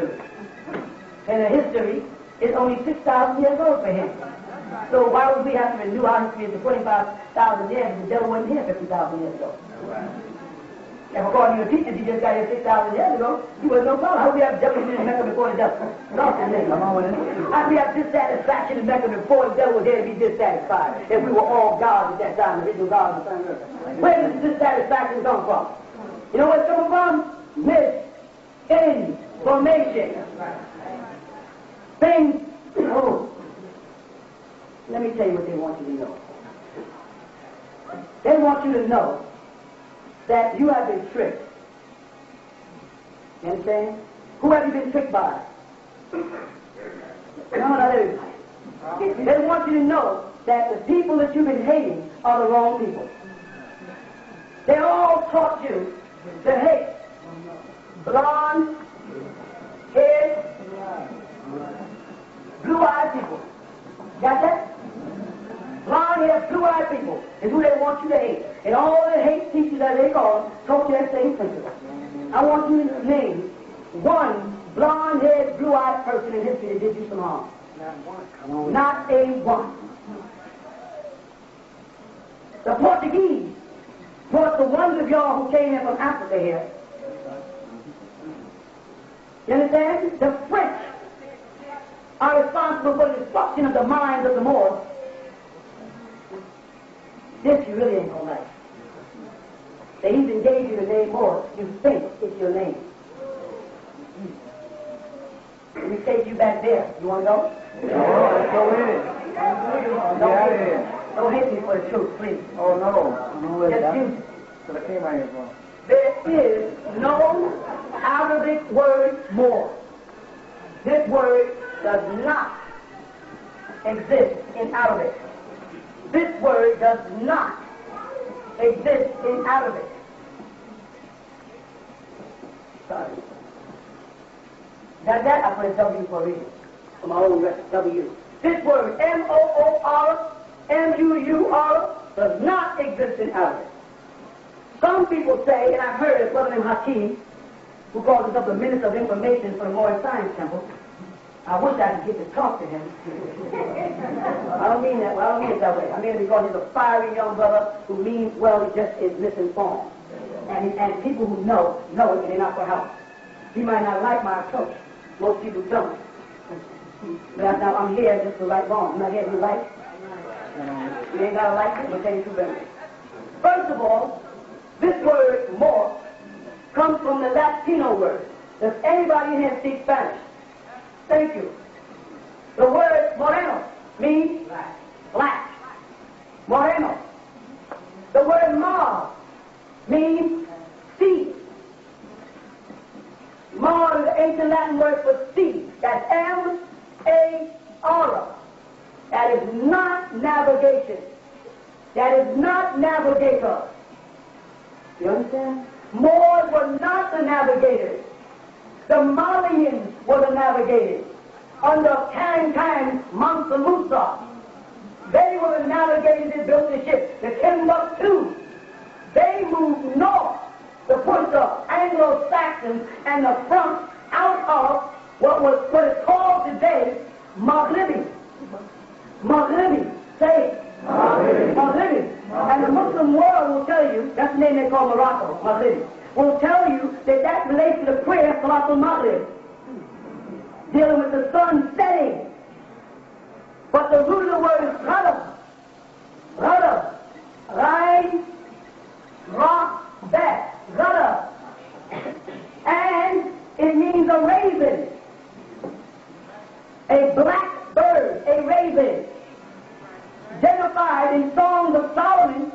history. And the history is only 6,000 years old for him. So why would we have to renew our history for 25,000 years if the devil wasn't here 50,000 years ago? And according to your teachers, he just got here 6,000 years ago. He was no problem. How do we have devil in Mecca before the devil? How do we have dissatisfaction in Mecca before the devil was here to be dissatisfied? If we were all gods at that time, the original gods of the sun and earth. Where does dissatisfaction come from? You know where it's coming from? Misinformation. Things, let me tell you what they want you to know. They want you to know that you have been tricked. You understand? Who have you been tricked by? No, not everybody. They want you to know that the people that you've been hating are the wrong people. They all taught you to hate blonde, haired, blue-eyed people. Got that? Blonde-haired, blue-eyed people is who they want you to hate. And all the hate teachers, as they call them, taught you that same principle. I want you to name one blonde-haired, blue-eyed person in history that did you some harm. Not a one. The Portuguese brought the ones of y'all who came in from Africa here. You understand? The French are responsible for the destruction of the minds of the Moors. This you really ain't gonna like. They even gave you the name Moors. You think it's your name. Let me take you back there. You want to go? No, let's go in. Don't hit me for the truth, please. Oh, no. Just use it. So I came out here for. There is no Arabic word more. This word does not exist in Arabic. This word does not exist in Arabic. Sorry. That I put a W for a reason. For my own W. This word, M-O-O-R, M-U-U-R, does not exist in Arabic. Some people say, and I've heard it, Brother Hakeem, who calls himself the Minister of Information for the Moorish Science Temple. I wish I could get to talk to him. I don't mean that. Well, I don't mean it that way. I mean it because he's a fiery young brother who means well. He just is misinformed, and people who know it, and they're not for help. He might not like my approach. Most people don't. But now I'm here just to right wrong. I'm not here to right. You ain't gotta like it, but tell you too very. First of all, this word "more" comes from the Latino word. Does anybody in here speak Spanish? Thank you. The word moreno means black. Moreno. The word mar means sea. Mar is the ancient Latin word for sea. That's M-A-R. That is not navigation. That is not navigator. You understand? Moors were not the navigators. The Malians were the navigators. Under Kang Mansa Musa, they were the navigators that built the ship. The Timbuktu, they moved north to push the Anglo-Saxons and the French out of what is called today Maghribi. Maghribi, say it. Maghribi. And the Muslim world will tell you, that's the name they call Morocco, Maghribi, will tell you that relates to the prayer Salatul Maghrib, dealing with the sun setting. But the root of the word is Ghadab. Ghadab. Rai, Ra, Bet. Ghadab. And it means a raven. A black bird, a raven. Identified in Songs of Solomon,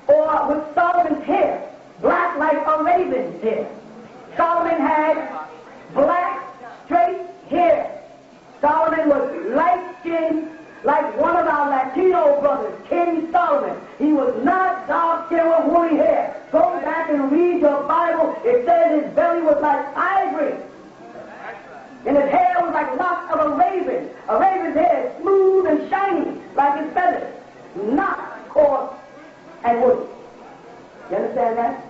or with Solomon's hair. Black like a raven's hair. Solomon had black, straight hair. Solomon was light-skinned like one of our Latino brothers, King Solomon. He was not dark-skinned with woolly hair. Go back and read your Bible. It says his belly was like ivory. And his hair was like locks of a raven. A raven's hair is smooth and shiny like his feathers, not coarse and woolly. You understand that?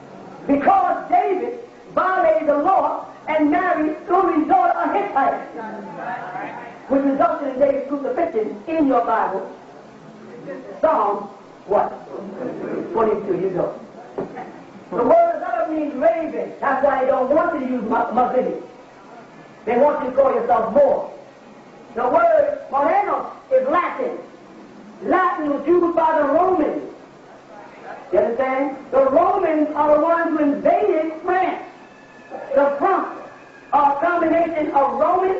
Because David piety, which resulted in David's crucifixion in your Bible. Psalm, what? 22, you go. The word other means raven. That's why they don't want you to use Muslim. They want you to call yourself more. The word morenos is Latin. Latin was used by the Romans. You understand? The Romans are the ones who invaded France. The Franks are a combination of Roman,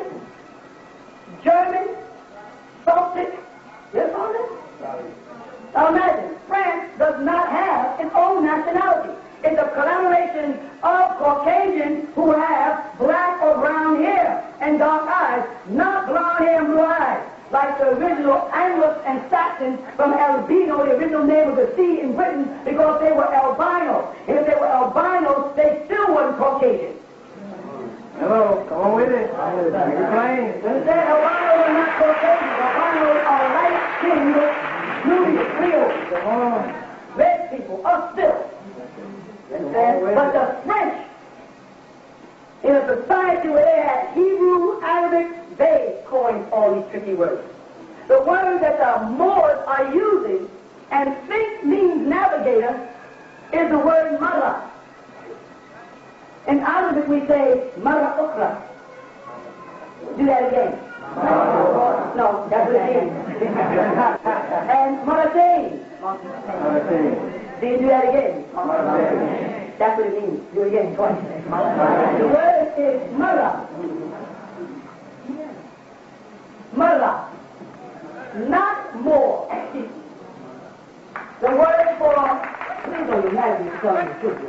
German, Celtic. Yes, all this? Now imagine, France does not have its own nationality. It's a collaboration of Caucasians who have black or brown hair and dark eyes, not blonde hair and blue eyes, like the original Anglos and Saxons from albino, the original name of the sea in Britain, because they were albino. And if they were albinos, they still weren't Caucasian. Hello, come on with it. Make it plain. Understand? Albinos are not Caucasians. Albinos are light-skinned, beauty, Creoles. Come on. Red people, us still. But the French, in a society where they had Hebrew, Arabic, they coined all these tricky words. The word that the Moors are using and think means navigator is the word mara. In Arabic we say mara ukra. Do that again. No, that's what it means. And maratain. Do you do that again? That's what it means. Do it again twice. The word is mara. Mara. Not more. The word for, please don't imagine you telling the truth.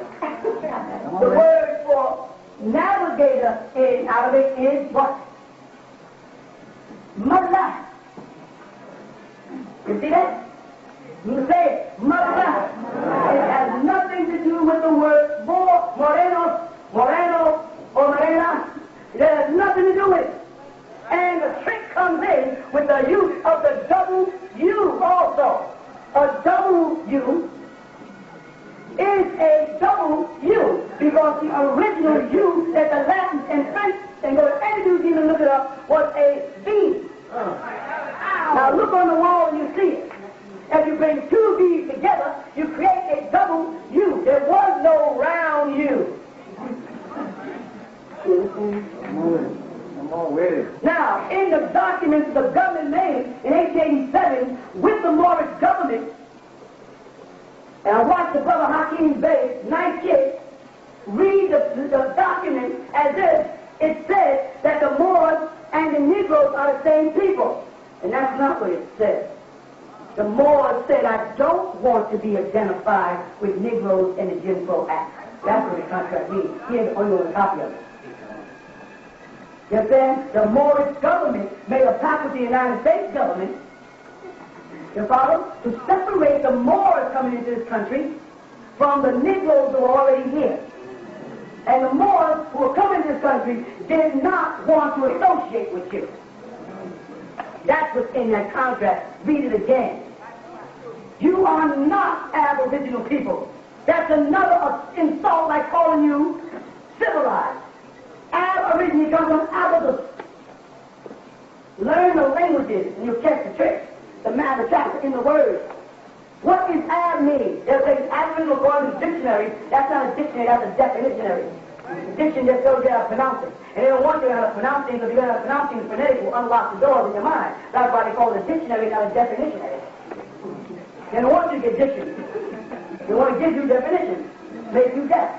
The word for navigator in Arabic is what? Mara. You see that? You say it, Malachi. It has nothing to do with the word moreno, or morena. It has nothing to do with it. And the trick comes in with the use of the double U also. A double U is a double U because the original U that the Latins and French, and go to any dude even look it up, was a V. Now look on the wall and you see it. If you bring two V's together, you create a double U. There was no round U. Come on with it. Now, in the documents the government made in 1887 with the Moorish government, and I watched the brother Hakeem Bey, nice kid, read the document as if it said that the Moors and the Negroes are the same people. And that's not what it says. The Moors said, I don't want to be identified with Negroes in the Jim Crow Act. That's what the contract means. Here's only a copy of it. You understand? The Moorish government made a pact with the United States government, you follow, to separate the Moors coming into this country from the Negroes who were already here. And the Moors who were coming to this country did not want to associate with you. That's what's in that contract. Read it again. You are not Aboriginal people. That's another insult like calling you civilized. Aborigine comes from Aboriginal. Learn the languages and you'll catch the trick. The matter chapter in the words. What is ab mean? They'll say Aboriginal according to the dictionary. That's not a dictionary, that's a definitionary. The dictionary just tells you how to pronounce it. And they don't want you how to pronounce things, because if you know how to pronounce things phonetic will unlock the doors in your mind. That's why they call it a dictionary, not a definitionary. They don't want you to get dictionary. They want to give you definitions. Make you deaf.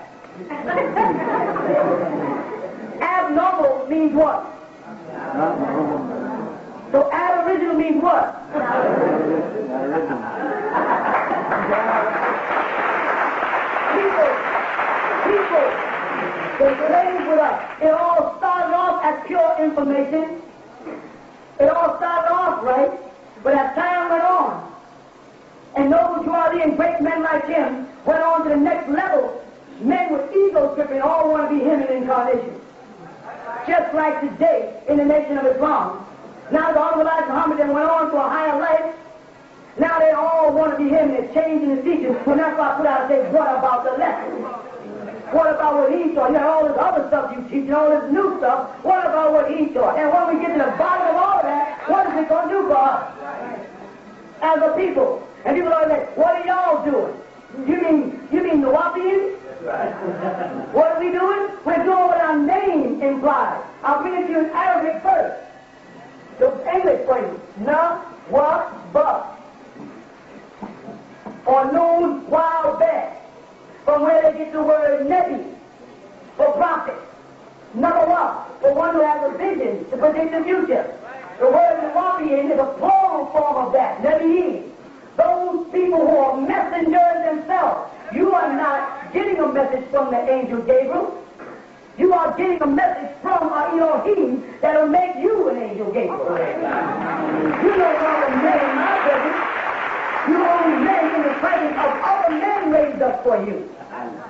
Abnormal means what? So aboriginal means what? People, they played with us. It all started off as pure information. It all started off right, but as time went on, and those bourgeoisie and great men like him went on to the next level, men with ego tripping all want to be him in incarnation. Just like today in the nation of Islam. Now the Honorable Elijah Muhammad went on to a higher life. Now they all want to be him and they're changing his teachings. So that's why I put out and say, what about the lesson? What about what he taught? You know, all this other stuff you teach and all this new stuff. What about what he taught? And when we get to the bottom of all of that, what is it going to do for us as a people? And people are like, what are y'all doing? You mean the Wapians? What are we doing? We're doing what our name implies. I'll bring it to you in Arabic first. The English phrase, na, wa, ba. Or noon, wild bear. From where they get the word Nebi, for prophet. Number one, for one who has a vision to predict the future. The word Nawabian is a plural form of that, Nebi'im. Those people who are messengers themselves. You are not getting a message from the angel Gabriel. You are getting a message from Elohim that will make you an angel Gabriel. You no longer men in my presence. You only men in the presence of other men raised up for you.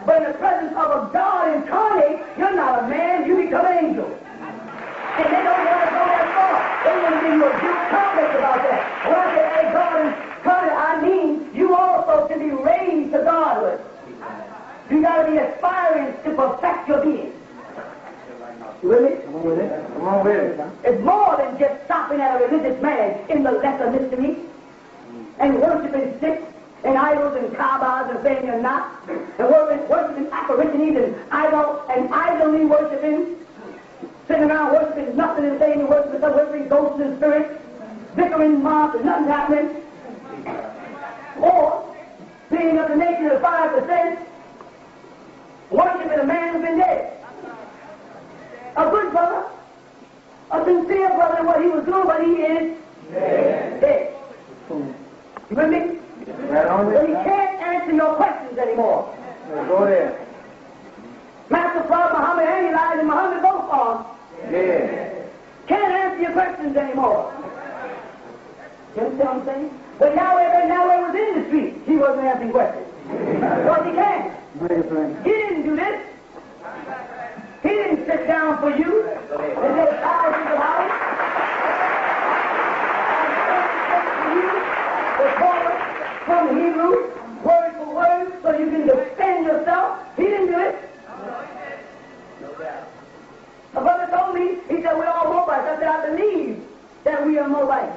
But in the presence of a God incarnate, you're not a man, you become an angel. And they don't want to go that far. They want to give you a huge complex about that. When I say, hey, God incarnate, I mean you also can be raised to Godhood. You got to be aspiring to perfect your being. You with me? Come on with it. Come on with it. It's more than just stopping at a religious man in the lesser mystery and worshiping sticks and idols and kaabas and saying you're not, and worshiping apparitions and idols and idly worshiping, sitting around worshiping nothing and saying you're worshiping ghosts and spirits, bickering mobs and nothing's happening, or being of the nature of 5%, worshiping a man who's been dead. A good brother, a sincere brother in what he was doing, but he is dead. You with me? So he can't answer your questions anymore. Go there. Master Prophet Muhammad and Elijah and Muhammad both are. Yeah. Can't answer your questions anymore. You understand what I'm saying? But Yahweh was in the street. He wasn't answering questions. Because he can't. He didn't do this. He didn't sit down for you and say thousands of hours. From the Hebrew, word for word, so you can defend yourself. He didn't do it. A brother told me, he said, we're all Moabites. I said, I believe that we are Moabites.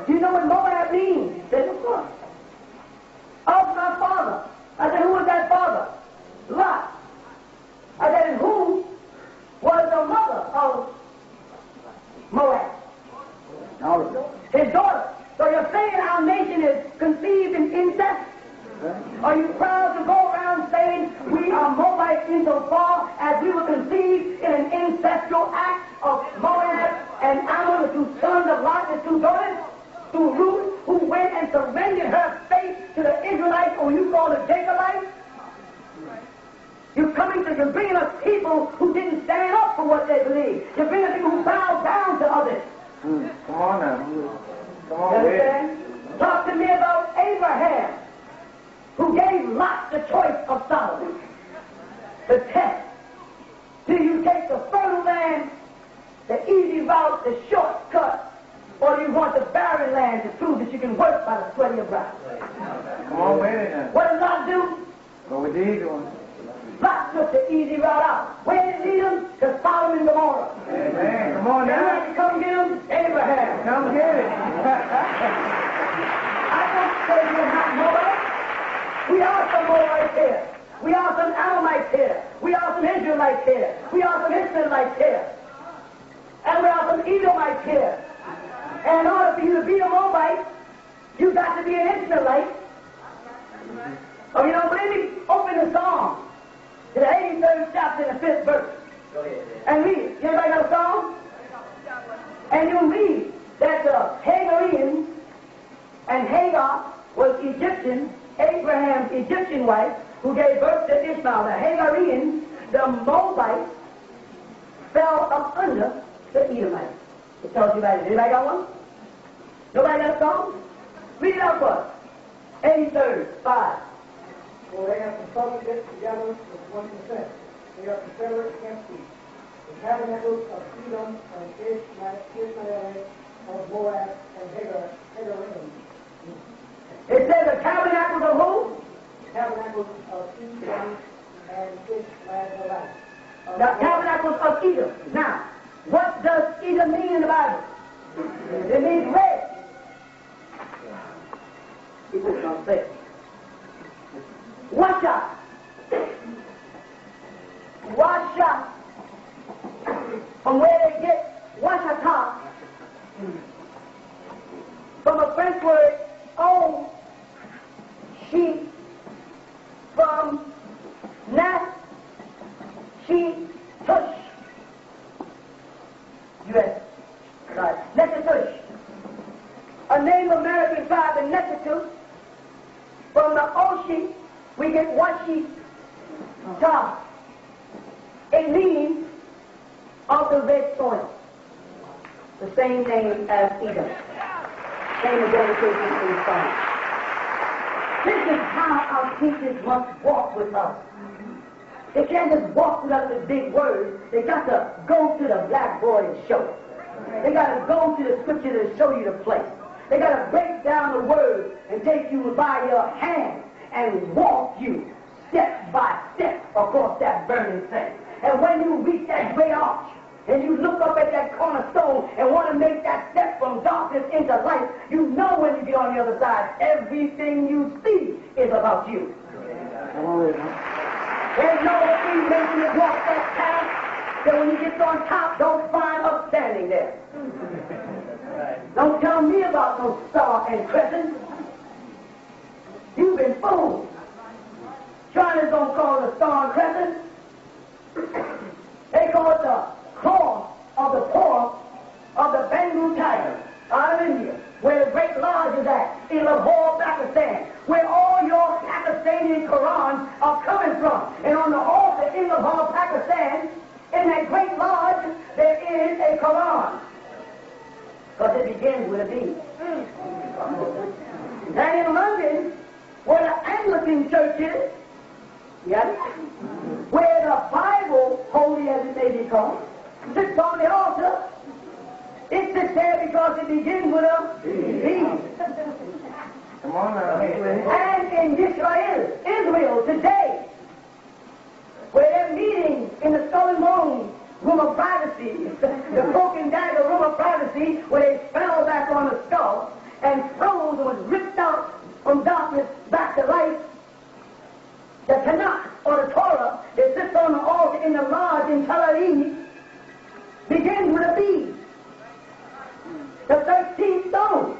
Do you know what Moab means? He said, of course. Of my father. I said, who was that father? Lot. I said, and who was the mother of Moab? His daughter. So you're saying our nation is conceived in incest? Are you proud to go around saying we are Moabites insofar as we were conceived in an incestual act of Moab and Ammon, the two sons of Lot and two daughters, through Ruth, who went and surrendered her faith to the Israelites, or you call the Jacobites? You're bringing us people who didn't stand up for what they believe. You're bringing people who bow down to others. Come on now. Come on, you understand? Talk to me about Abraham, who gave Lot the choice of Solomon. The test. Do you take the fertile land, the easy route, the shortcut, or do you want the barren land to prove that you can work by the sweat of your brow? Come on, wait a minute. What did Lot do? Go with the easy one. Lot took the easy route out. Where did he lead him? To Sodom and Gomorrah. Amen. Come on now. And come get him? Abraham. Come get it. I don't say we're not Moabites. We are some Moabites here. We are some Ammonites here. We are some Israelites here. We are some Israelites here. And we are some Edomites here. And in order for you to be a Moabite, you've got to be an Israelite. Oh, you don't believe me? Open the Psalm. To the 83rd chapter and the 5th verse. And read it. Anybody got a Psalm? And you'll read that the Hagarians and Hagar was Egyptian, Abraham's Egyptian wife, who gave birth to Ishmael. The Hagarians, the Moabites, fell up under the Edomites. It tells you about it. Anybody got one? Nobody got a Psalm? Read it out for us. 83rd, 5. For they have consulted together with one consent. They are confederate against thee. The tabernacles of Edom and Ishmael of Moab and Hagarims. It says the tabernacles of who? Tabernacles of Edom and Ishmaelite. The tabernacles of Edom. Now, what does Edom mean in the Bible? It means red. People don't say it. Washa. Washa. From where they get washata. From a French word, oh, sheep. From nat, sheep, tush. U.S. Right. Netatush. A Native American tribe in Netatush. From the Oshi, we get washi ta. It means of the red soil. The same name as Edom. Same identification in science. This is how our teachers must walk with us. They can't just walk with us with big words. They got to go to the blackboard and show it. They got to go to the scripture to show you the place. They got to break down the word and take you by your hand and walk you step by step across that burning thing. And when you reach that great arch, and you look up at that cornerstone and want to make that step from darkness into light, you know when you get on the other side, everything you see is about you. There's no free making you walk that path, that when you get on top, don't find us standing there. Don't tell me about no star and crescent. You've been fooled. China's don't call it a star and crescent. They call it the cross of the paw of the Bengal tiger out of India, where the great lodge is at, in Lahore, Pakistan, where all your Pakistani Qurans are coming from. And on the altar in Lahore, Pakistan, in that great lodge, there is a Quran. Because it begins with a B. And in London, where the Anglican church is, yes, where the Bible, holy as it may be called, sits on the altar, it sits there because it begins with a B. Come on now. And in Israel today, where they're meeting in the skull and bone room of privacy, the broken dagger room of privacy, where they fell back on the skull and froze and was ripped out from darkness back to life. The Tanakh, or the Torah, that sits on the altar in the lodge in Tel Aviv, begins with a B. The 13th stone,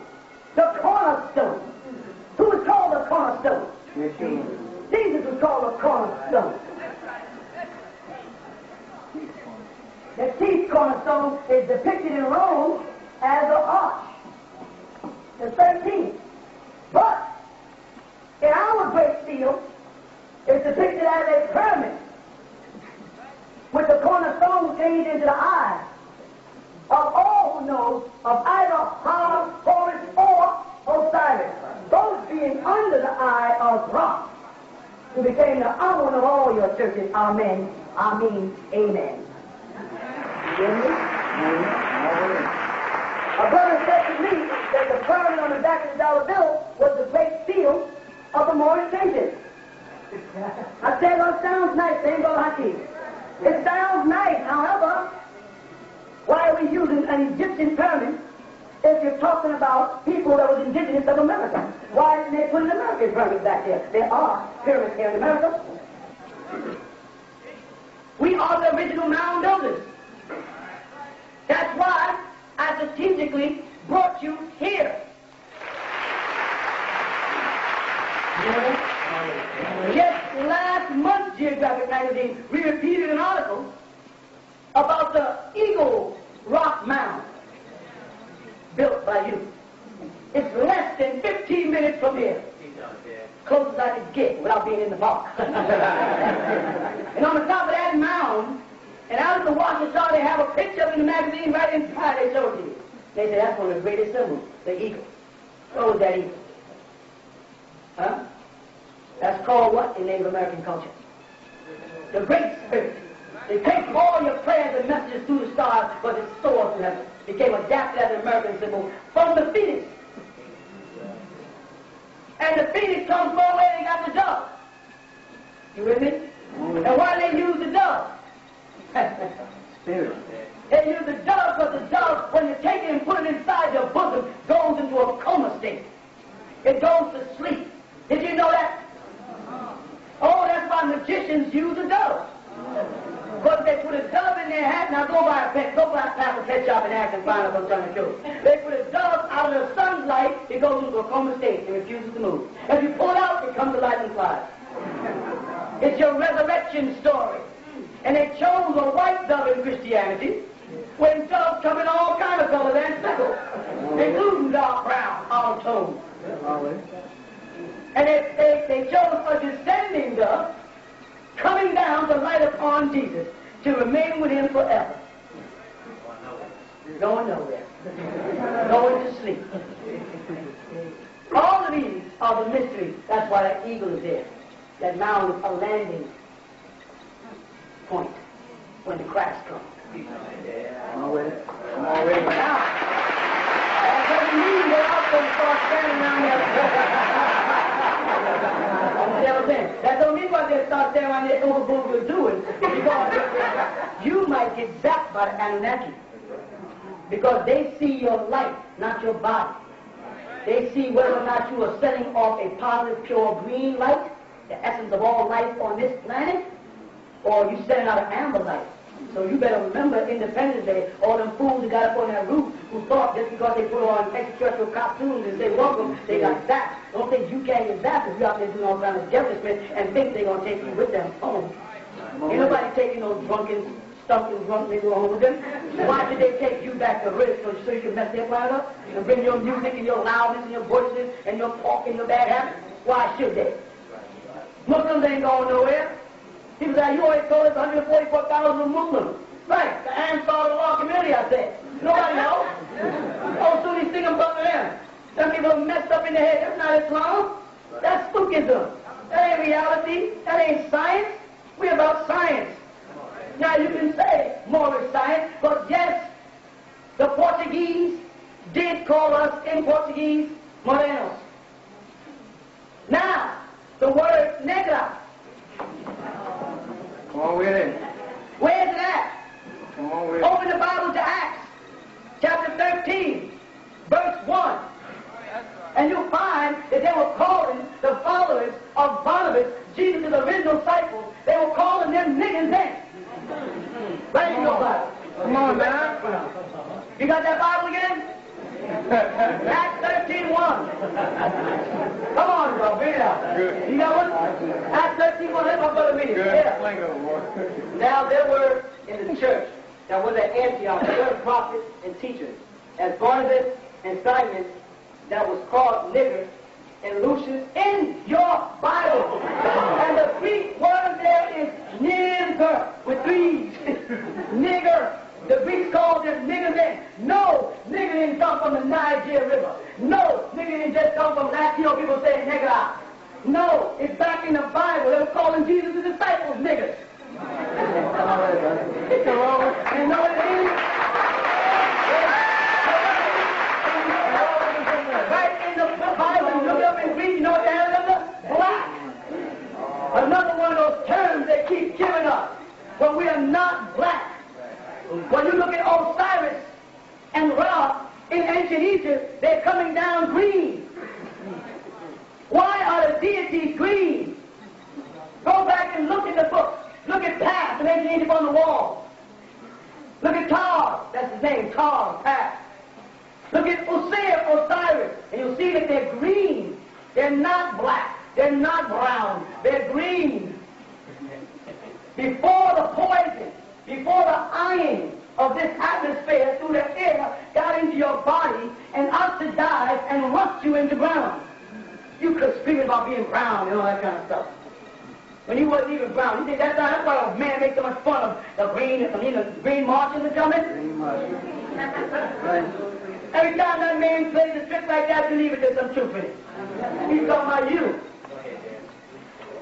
the cornerstone. Who was called the cornerstone? Jesus was called the cornerstone. The chief cornerstone is depicted in Rome as an arch. The 13th. But in our great seal, it's depicted as a pyramid, with the cornerstone changed into the eye of all who know of either Horus or Osiris, both being under the eye of Ra, who became the Amun of all your churches. Amen. Amen. Amen. You hear me? A brother said to me that the pyramid on the back of the dollar bill was the great seal of the Moorish churches. I said, well, it sounds nice, ain't Brother Hakeem. It sounds nice, however, why are we using an Egyptian pyramid if you're talking about people that was indigenous of America? Why didn't they put an American pyramid back there? There are pyramids here in America. We are the original mound builders. That's why I strategically brought you here. Just last month, Geographic Magazine, we repeated an article about the Eagle Rock Mound built by you. It's less than 15 minutes from here. Close as I could get without being in the park. And on the top of that mound, and out of the Washington, they have a picture of it in the magazine right inside. They showed you. They said that's one of the greatest symbols, the eagle. What was that eagle? Huh? That's called what in Native American culture? The Great Spirit. They take all your prayers and messages through the stars, but it soars from heaven. It became adapted as an American symbol from the phoenix. And the phoenix comes from where they got the dove. You with me? And why they use the dove? Spirit. They use the dove because the dove, when you take it and put it inside your bosom, goes into a coma state. It goes to sleep. Did you know that? Oh, that's why magicians use a dove. Because they put a dove in their hat. Now go by a pet shop and ask and find out what I'm trying to do. They put a dove out of the sun's light, it goes into a coma state and refuses to move. If you pull it out, it comes to life and flies. It's your resurrection story. And they chose a white dove in Christianity when doves come in all kinds of colors and speckles, including dark brown, olive tone. And they chose a descending dove coming down to light upon Jesus to remain with him forever. Going nowhere. Going to sleep. All of these are the mysteries. That's why that eagle is there. That mound is a landing point when the crash comes. Come on with it. Come on with it. Now, that doesn't mean they're out there and start standing around there. That don't mean what they start standing around there overboard you're doing, because you might get zapped by the Anunnaki. Because they see your life, not your body. They see whether or not you are setting off a positive, pure green light, the essence of all life on this planet, or you setting out an amber light. So you better remember Independence Day, all them fools who got up on that roof who thought just because they put on extraterrestrial costumes and say welcome, they got zapped. Don't think you can't get zapped if you're out there doing all kinds of devilishment and think they're going to take you with them home. Ain't nobody taking those drunken, stunking drunk niggas home with them. Why should they take you back to risk so you can mess their planet up and bring your music and your loudness and your voices and your talk and your bad habits? Why should they? Muslims ain't going nowhere. People say, you always told us 144,000 Muslims. Right, the Ansar Allah community, I said. Nobody knows. Oh, Sunnis think I'm talking to them. Some people are messed up in the head. That's not Islam. That's spookism. That ain't reality. That ain't science. We're about science. Now you can say more is science, but yes, the Portuguese did call us in Portuguese morenos. Now, the word negra. Come on with it. Where's it at? Come on with it. Open the Bible to Acts, chapter 13, verse 1. And you'll find that they were calling the followers of Barnabas, Jesus' original disciples, they were calling them niggas then. Right in your Bible. Come on, man. You got that Bible again? Acts 13:1. Come on, bro, read it out. Good. You got one? Acts 13:1. Let my brother read it. Good. Yeah. Sling of them, boy. Now there were in the church that was at Antioch 12 prophets and teachers, as Barnabas and Simon, that was called niggers, and Lucius in your Bible. And the Greek word there is nigger with threes. Nigger. The Greeks called them nigger men. No, nigger didn't come from the Niger River. No, nigger didn't just come from Latino people saying nigger. No, it's back in the Bible. They were calling Jesus' disciples niggers. Come on. You know what it is? Right in the Bible, you look up in Greek, you know what the hell it is? Black. Another one of those terms they keep giving us. But we are not black. When you look at Osiris and Ra in ancient Egypt, they're coming down green. Why are the deities green? Go back and look at the book. Look at Past in ancient Egypt on the wall. Look at Tar, that's his name, Tar, Past. Look at Osiris, and you'll see that they're green. They're not black. They're not brown. They're green. Before the poison, before the iron of this atmosphere through the air got into your body and oxidized and rust you into ground. You could scream about being brown and all that kind of stuff. When you wasn't even brown, you think that's why a man makes so much fun of the green marches are coming? Green march. Every time that man plays a trick like that, believe it, there's some truth in it. He's talking about you.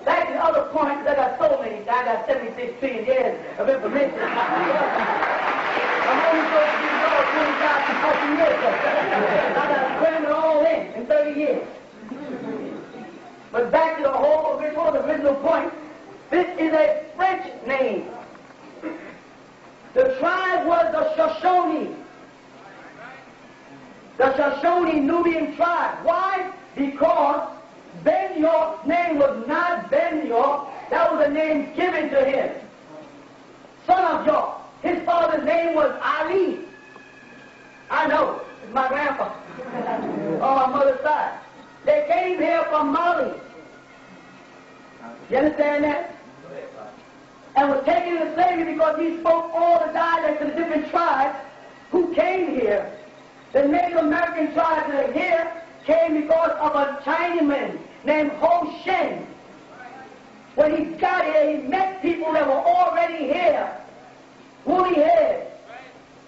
Back to the other points, I got so many. I got 76 trillion years of information. I'm only supposed to be about 25 to 40 years. I got to cram it all in 30 years. But back to the whole original point, this is a French name. The tribe was the Shoshone. The Shoshone Nubian tribe. Why? Because Ben-Yor's name was not Ben-Yor. That was a name given to him. Son of Yor. His father's name was Ali. I know. It's my grandpa. On my mother's side. They came here from Mali. You understand that? And was taken into slavery because he spoke all the dialects of the different tribes who came here. The Native American tribes that are here came because of a Chinaman named Ho Shen. When he got here, he met people that were already here. Woolly haired,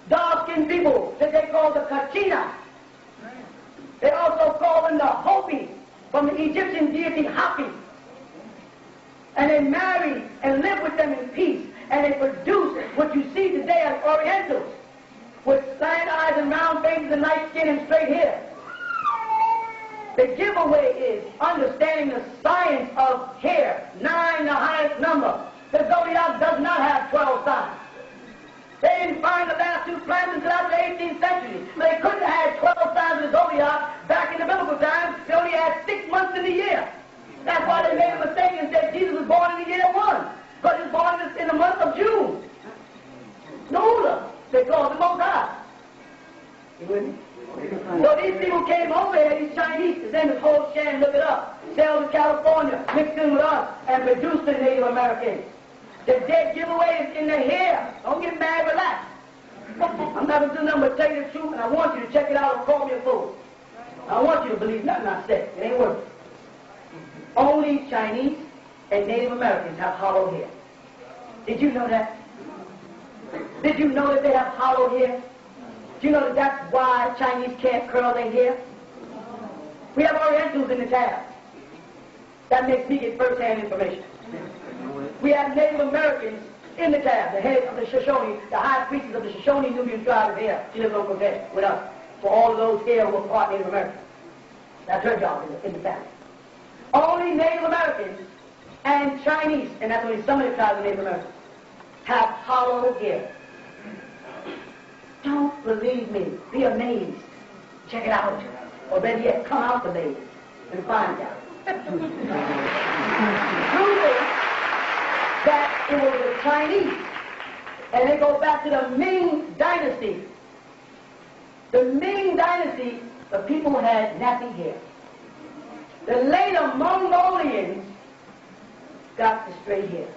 dark-skinned people that they called the Kachina. They also called them the Hopi, from the Egyptian deity Hapi. And they married and lived with them in peace. And they produced what you see today as Orientals, with slant eyes and round faces and light skin and straight hair. The giveaway is understanding the science of hair, 9 the highest number. The zodiac does not have 12 signs. They didn't find the last two planets until after the 18th century. So they couldn't have had 12 signs of the zodiac back in the biblical times. They only had 6 months in the year. That's why they made a mistake and said Jesus was born in the year 1. But he was born in the month of June. Nula, they called him Most High. You with me? So these people came over here, these Chinese, his name is Ho Shan, look it up. Sailed to California, mixed in with us, and produced the Native Americans. The dead giveaway is in the hair. Don't get mad, relax. I'm not going to do nothing but tell you the truth, and I want you to check it out and call me a fool. I want you to believe nothing I said. It ain't worth it. Only Chinese and Native Americans have hollow hair. Did you know that? Did you know that they have hollow hair? Do you know that that's why Chinese can't curl their hair? We have Orientals in the tab. That makes me get first-hand information. We have Native Americans in the tab, the head of the Shoshone, the high priestess of the Shoshone Nubian tribe is here. She lives on Quebec with us. For all of those here who are part Native Americans. That's her job in the family. Only Native Americans and Chinese, and that's only some of the tribes of Native Americans, have hollow hair. Don't believe me. Be amazed. Check it out. Or better yet, come out the maze and find out. Prove it that it was the Chinese. And they go back to the Ming Dynasty. The Ming Dynasty, the people had nappy hair. The later Mongolians got the straight hair.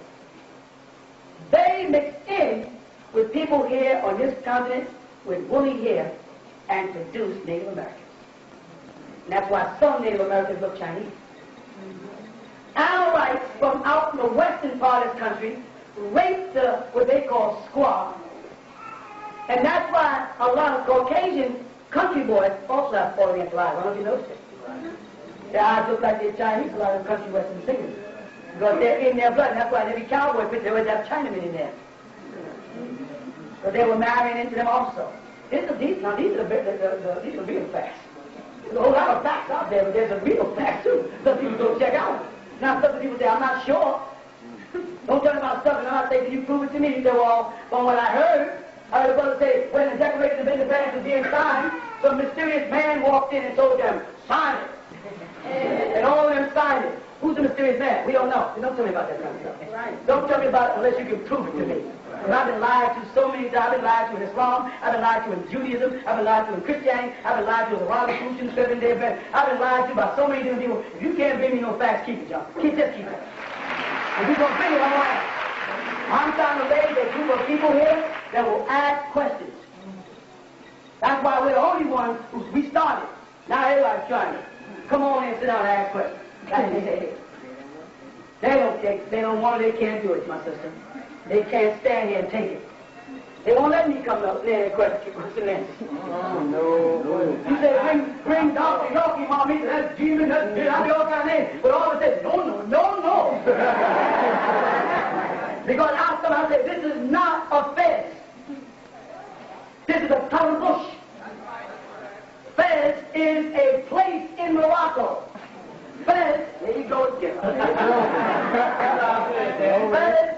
They mixed in with people here on this continent with woolly hair and produced Native Americans. And that's why some Native Americans look Chinese. Amorites from out in the western part of this country raped what they call squaw. And that's why a lot of Caucasian country boys also have Oriental eyes. I don't know if you noticed it. Their eyes look like they're Chinese, a lot of country western singers. Because they're in their blood, and that's why in every cowboy picture they always have Chinamen in there. But they were marrying into them also. These are the real facts. There's a whole lot of facts out there, but there's a real fact too. Some people go check out. Now some people say, I'm not sure. Don't tell me about stuff, and I say, can you prove it to me? You say, well, from what I heard a brother say, when the Declaration of Independence was being signed, some mysterious man walked in and told them, sign it. And all of them signed it. Who's the mysterious man? We don't know. Don't tell me about that kind of stuff. Right. Don't tell me about it unless you can prove it to me. And I've been lied to so many times. I've been lied to in Islam. I've been lied to in Judaism. I've been lied to in Christianity. I've been lied to in the Arabic Christian 7-day event. I've been lied to by so many different people. If you can't bring me no facts, keep it, John. Keep it. If you're going to bring it, I'm right. I'm trying to raise a group of people here that will ask questions. That's why we're the only ones we started. Now everybody's trying to. Come on in and sit down and ask questions. They don't want it, they can't do it, my sister. They can't stand here and take it. They won't let me come up there and question and answers. Oh, no. You say, bring Dr. Yogi, mommy, that's demon, that's all kind of names. But all of them say, no. Because after I say, this is not a Fez. This is a Tarabush. Fez is a place in Morocco. Fez, there you go again. Fez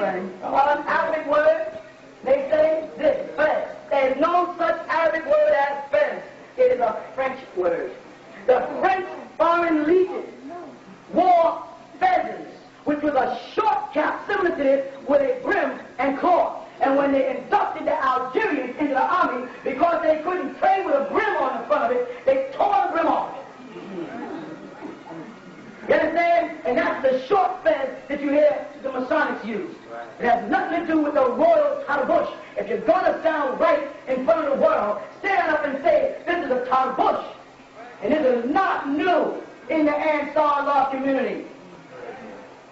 One Arabic word, they say this, fez. There is no such Arabic word as fez. It is a French word. The French Foreign Legion wore fezzes, which was a short cap similar to this with a brim and claw. And when they inducted the Algerians into the army, because they couldn't trade with a brim on the front of it, they tore the brim off. You understand? And that's the short fez that you hear the Masonics use. It has nothing to do with the royal tarbush. If you're going to sound right in front of the world, stand up and say, this is a tarbush. And this is not new in the Ansar law community.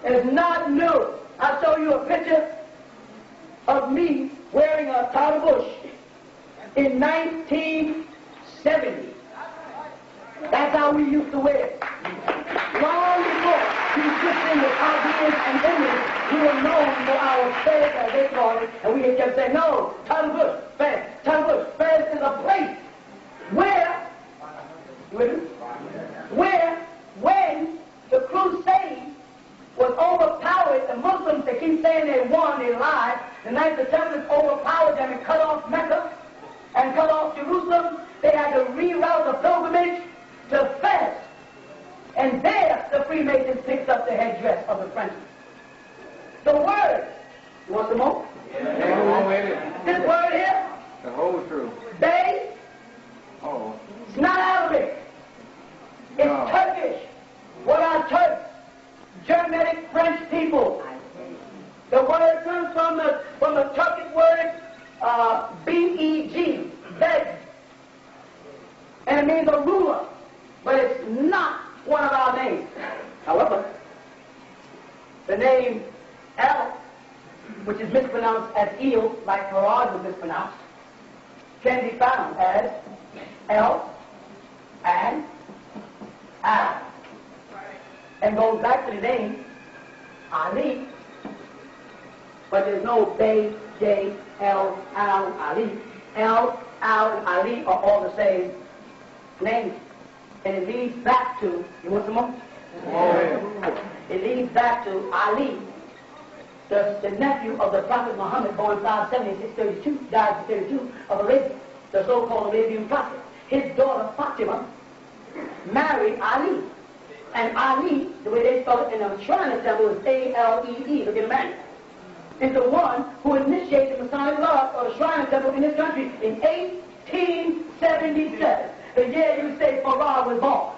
It is not new. I'll show you a picture of me wearing a tarbush in 1970. That's how we used to wear it. Long before we switched into Chaldeans and Indians, we were known for our fez, as they call it, and we kept saying, no, tarbush, fez, tarbush. Fez is a place where, when the crusade was overpowered, the Muslims, they keep saying they won, they lied. The Knights of Templars overpowered them and cut off Mecca and cut off Jerusalem. They had to reroute the pilgrimage to Fez. And there the Freemasons picked up the headdress of the Frenchmen. The word, you want some more? Yeah. This word here, The whole truth. Bey, Oh. it's not Arabic. It's No. Turkish. What are Turks? Germanic French people. The word comes from the Turkic word B-E-G, beg. And it means a ruler. But it's not one of our names. However, the name El, which is mispronounced as eel, like Farad was mispronounced, can be found as El and Al, and goes back to the name Ali, but there's no Bey, J, L, Al, Ali. El, Al, and Ali are all the same name. And it leads back to, you want some more? It leads back to Ali, the nephew of the Prophet Muhammad, born 570, 632, died in 32, of Arabia, the so-called Arabian prophet. His daughter Fatima married Ali. And Ali, the way they spell it in the Shrine Temple, is A-L-E-E, look at the man, is the one who initiated the Masonic law or the Shrine Temple in this country in 1877. The year you say Farad was born.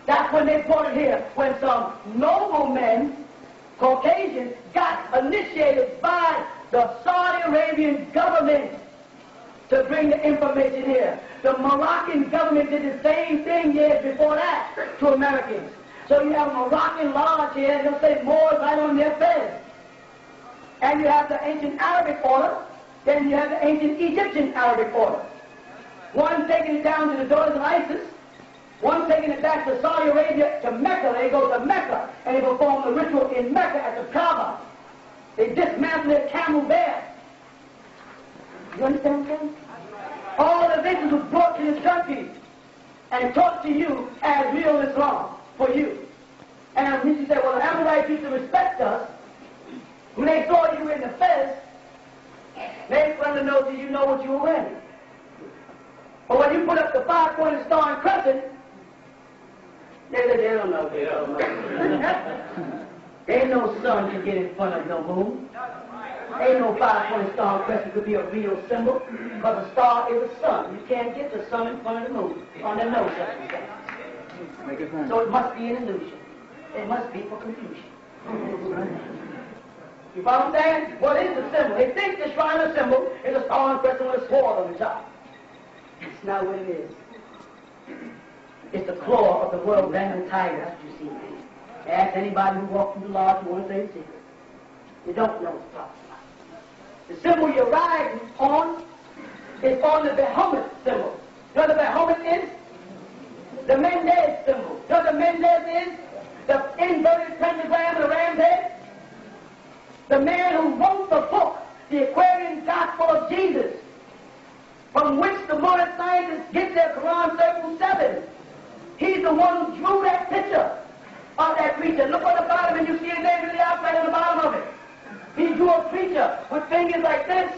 That's when they brought it here, when some noblemen, Caucasians, got initiated by the Saudi Arabian government to bring the information here. The Moroccan government did the same thing years before that to Americans. So you have a Moroccan lodge here, and they'll say Moors right on their fez. And you have the ancient Arabic order, then you have the ancient Egyptian Arabic order. One taking it down to the daughters of Isis, one taking it back to Saudi Arabia, to Mecca. They go to Mecca, and they perform the ritual in Mecca at the Kaaba. They dismantle their camel there. You understand what I'm saying? All of this was brought to this country and taught to you as real Islam for you. And you say, well, the Amorites used to respect us. When they saw you in the fez, they wanted to know, did you know what you were wearing? But when you put up the five-pointed star and crescent, they don't know. They don't know. Ain't no sun can get in front of no moon. Ain't no five-pointed star and crescent could be a real symbol, because a star is a sun. You can't get the sun in front of the moon under no circumstances. So it must be an illusion. It must be for confusion. You follow what I'm saying? What is the symbol? They think the Shriner symbol is a star and crescent with a sword on the top. It's not what it is. It's the claw of the world bending tiger that you see. Ask anybody who walks through the lodge who wants to say the secret. You don't know what it's talking about. The symbol you're riding on is on the Behemoth symbol. You know what the Behemoth is? The Mendez symbol. You know what the Mendez is? The inverted pentagram of the ram's head? The man who wrote the book, the Aquarian Gospel of Jesus, from which the modern scientists get their Quran Circle 7. He's the one who drew that picture of that creature. Look on the bottom and you see his name in the outside on the bottom of it. old preacher with fingers like this,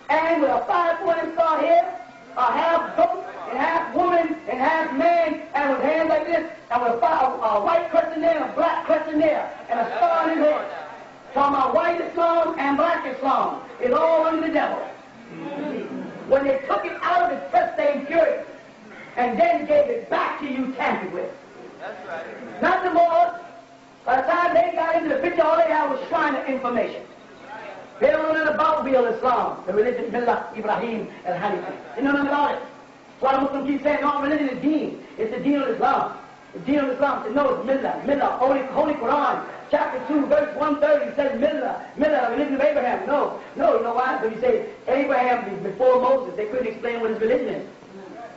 and with a 5-pointed star here, a half goat, and half woman, and half man, and with hands like this, and with a white crescent there, and a black crescent there, and a star in his head. Talking about white Islam and black Islam is all under the devil. When they took it out of its pristine purity, and then gave it back to you tampered with. That's right. Not the more. By the time they got into the picture, all they had was shrine of information. They don't know nothing about real Islam, the religion Millah, Ibrahim, and Hanifi. They know nothing about it. That's why the Muslims keep saying, no, religion is deen. It's the deen of Islam. The deen of Islam. They know it's Millah, Holy Quran. Chapter 2, verse 130 says Millah, the religion of Abraham. No, you know why? Because you say Abraham before Moses, they couldn't explain what his religion is.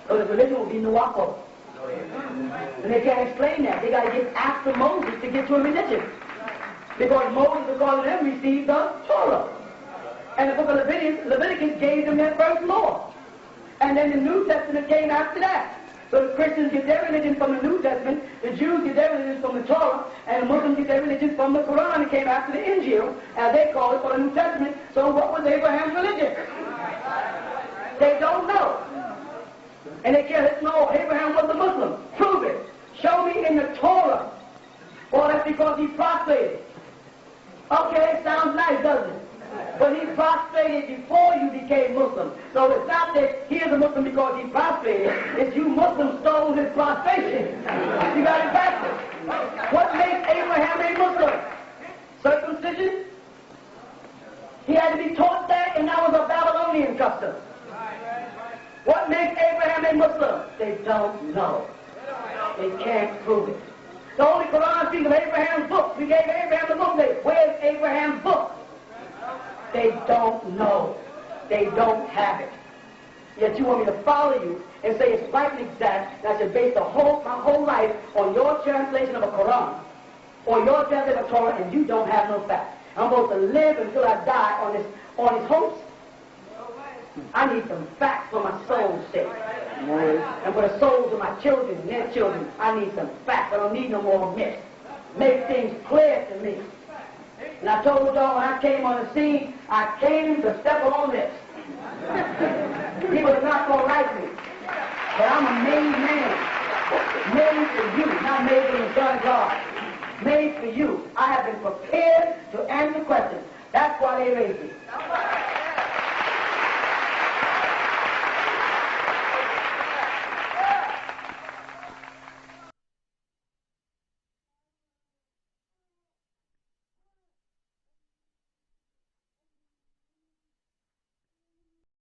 So the religion will be Nuwapo. And they can't explain that. They got to get after Moses to get to a religion. Because Moses, according to them, received the Torah. And the book of Leviticus gave them their first law. And then the New Testament came after that. So the Christians get their religion from the New Testament, the Jews get their religion from the Torah, and the Muslims get their religion from the Quran. It came after the Injil, as they call it, for the New Testament. So what was Abraham's religion? They don't know. And they can't know Abraham was a Muslim. Prove it. Show me in the Torah. Well, that's because he prostrated. Okay, sounds nice, doesn't it? But he prostrated before you became Muslim. So it's not that he is a Muslim because he prostrated. It's you Muslims stole his prostration. You got it backwards. What makes Abraham a Muslim? Circumcision? He had to be taught that, and that was a Babylonian custom. What makes Abraham a Muslim? They don't know. They can't prove it. The only Quran speaks of Abraham's book. We gave Abraham the book. Where's Abraham's book? They don't know. They don't have it. Yet you want me to follow you and say it's right and exact, and I should base my whole life on your translation of a Quran or your translation of a Torah, and you don't have no facts. I'm supposed to live until I die on his hopes. I need some facts for my soul's sake. And for the souls of my children and their children, I need some facts. I don't need no more myths. Make things clear to me. And I told y'all when I came on the scene, I came to step on this. People are not going to like me. But I'm a made man. Made for you, not made for the Son of God. Made for you. I have been prepared to answer questions. That's why they raised me.